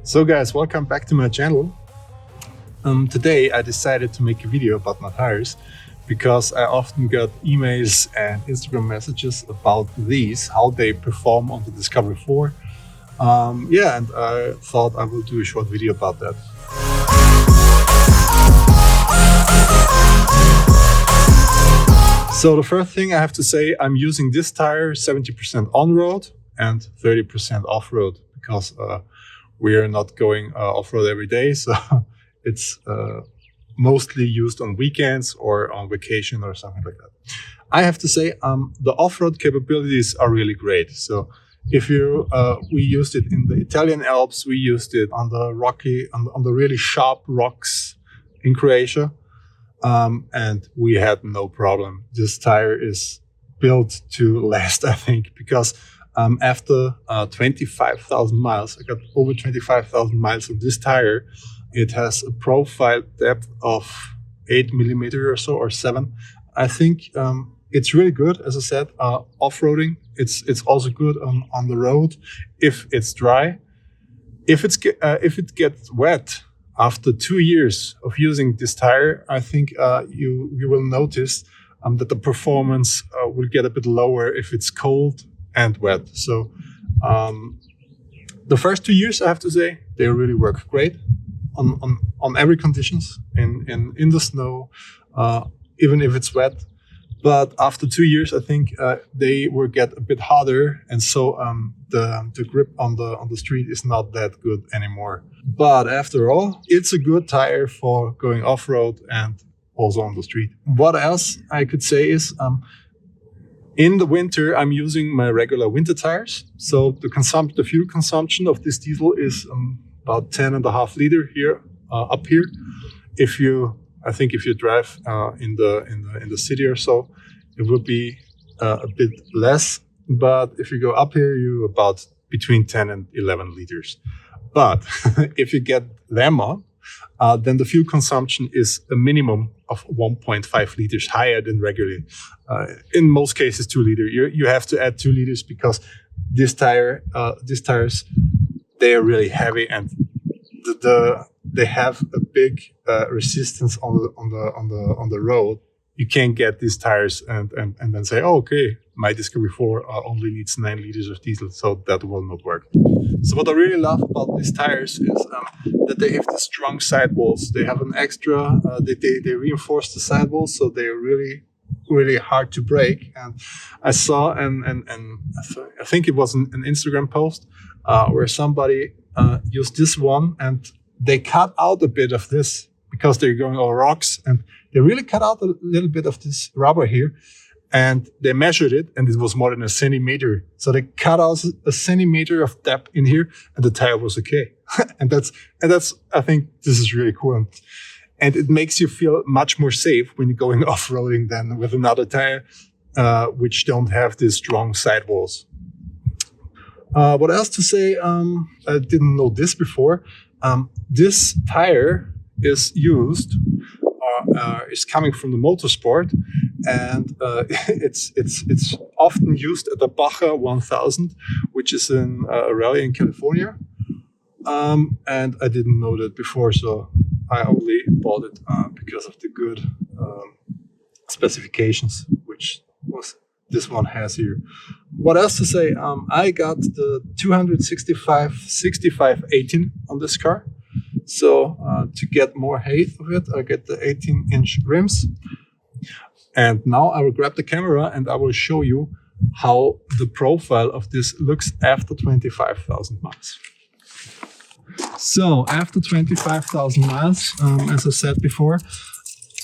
So guys, welcome back to my channel. Today I decided to make a video about my tires because I often got emails and Instagram messages about these, how they perform on the Discovery 4. And I thought I will do a short video about that. So the first thing I have to say, I'm using this tire 70% on-road and 30% off-road because we are not going off-road every day. So it's mostly used on weekends or on vacation or something like that. I have to say the off-road capabilities are really great. So if you, we used it in the Italian Alps, we used it on the on the really sharp rocks in Croatia. And we had no problem. This tire is built to last, I think, because after 25,000 miles, I got over 25,000 miles of this tire. It has a profile depth of 8 millimeter or so, or 7. I think it's really good, as I said, off-roading. It's also good on the road if it's dry. If it gets wet, after 2 years of using this tire, I think you will notice that the performance will get a bit lower if it's cold and wet. So the first 2 years, I have to say, they really work great on every conditions in the snow, even if it's wet. But after 2 years, I think they will get a bit harder, and so the grip on the street is not that good anymore. But after all, it's a good tire for going off-road and also on the street. What else I could say is, in the winter, I'm using my regular winter tires. So the fuel consumption of this diesel is about 10.5 liters here, up here. I think if you drive in the city or so, it will be a bit less. But if you go up here, you're about between 10 and 11 liters. But if you get them on, then the fuel consumption is a minimum of 1.5 liters higher than regularly. In most cases, 2 liters. You have to add 2 liters because these tires, they are really heavy and they have a big resistance on the road. You can't get these tires and then say, oh, okay, my Discovery 4 only needs 9 liters of diesel, so that will not work. So what I really love about these tires is that they have the strong sidewalls. They have an extra, they reinforce the sidewalls, so they are really, really hard to break. And I saw, and I think it was an Instagram post where somebody used this one and they cut out a bit of this because they're going over rocks, and they really cut out a little bit of this rubber here, and they measured it, and it was more than a centimeter. So they cut out a centimeter of depth in here, and the tire was okay. and that's I think this is really cool, and it makes you feel much more safe when you're going off-roading than with another tire, which don't have these strong sidewalls. What else to say? I didn't know this before. This tire is used, is coming from the motorsport, and it's often used at the Baja 1000, which is a rally in California. And I didn't know that before, so I only bought it because of the good specifications, which this one has here. What else to say? I got the 265/65/18 on this car. So to get more height of it, I get the 18-inch rims. And now I will grab the camera and I will show you how the profile of this looks after 25,000 miles. So after 25,000 miles, as I said before,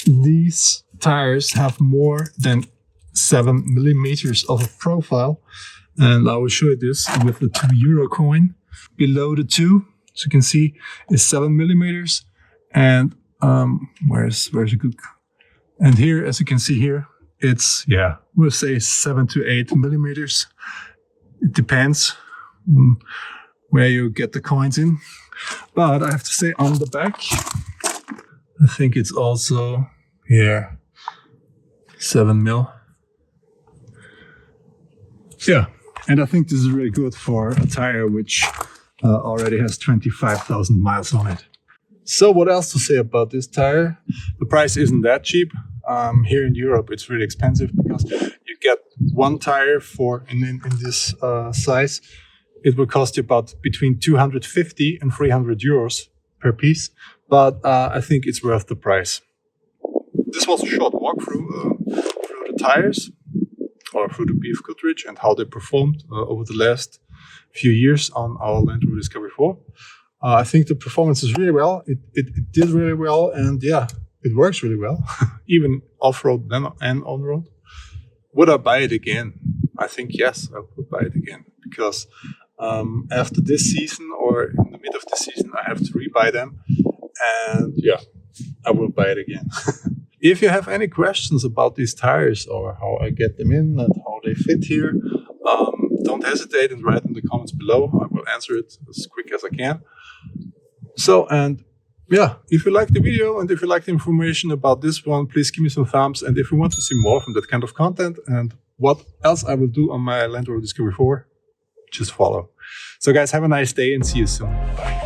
these tires have more than 7 millimeters of a profile. And I will show you this with the €2 coin. Below the 2, as you can see, is 7 millimeters. And where's a good? And here, as you can see here, it's, we'll say 7 to 8 millimeters. It depends where you get the coins in. But I have to say, on the back, I think it's also here 7 mil. Yeah, and I think this is really good for a tire which already has 25,000 miles on it. So what else to say about this tire? The price isn't that cheap. Here in Europe, it's really expensive because you get one tire for in this size. It will cost you about between 250 and 300 euros per piece. But I think it's worth the price. This was a short walkthrough through the tires, or through the BF Goodrich, and how they performed over the last few years on our Land Rover Discovery 4. I think the performance is really well. It did really well, and yeah, it works really well, even off-road and on-road. Would I buy it again? I think yes, I would buy it again, because after this season, or in the mid of the season, I have to rebuy them, and yeah, I will buy it again. If you have any questions about these tires, or how I get them in and how they fit here, don't hesitate and write in the comments below. I will answer it as quick as I can. So, and yeah, if you like the video and if you like the information about this one, please give me some thumbs. And if you want to see more from that kind of content and what else I will do on my Land Rover Discovery 4, just follow. So guys, have a nice day and see you soon. Bye.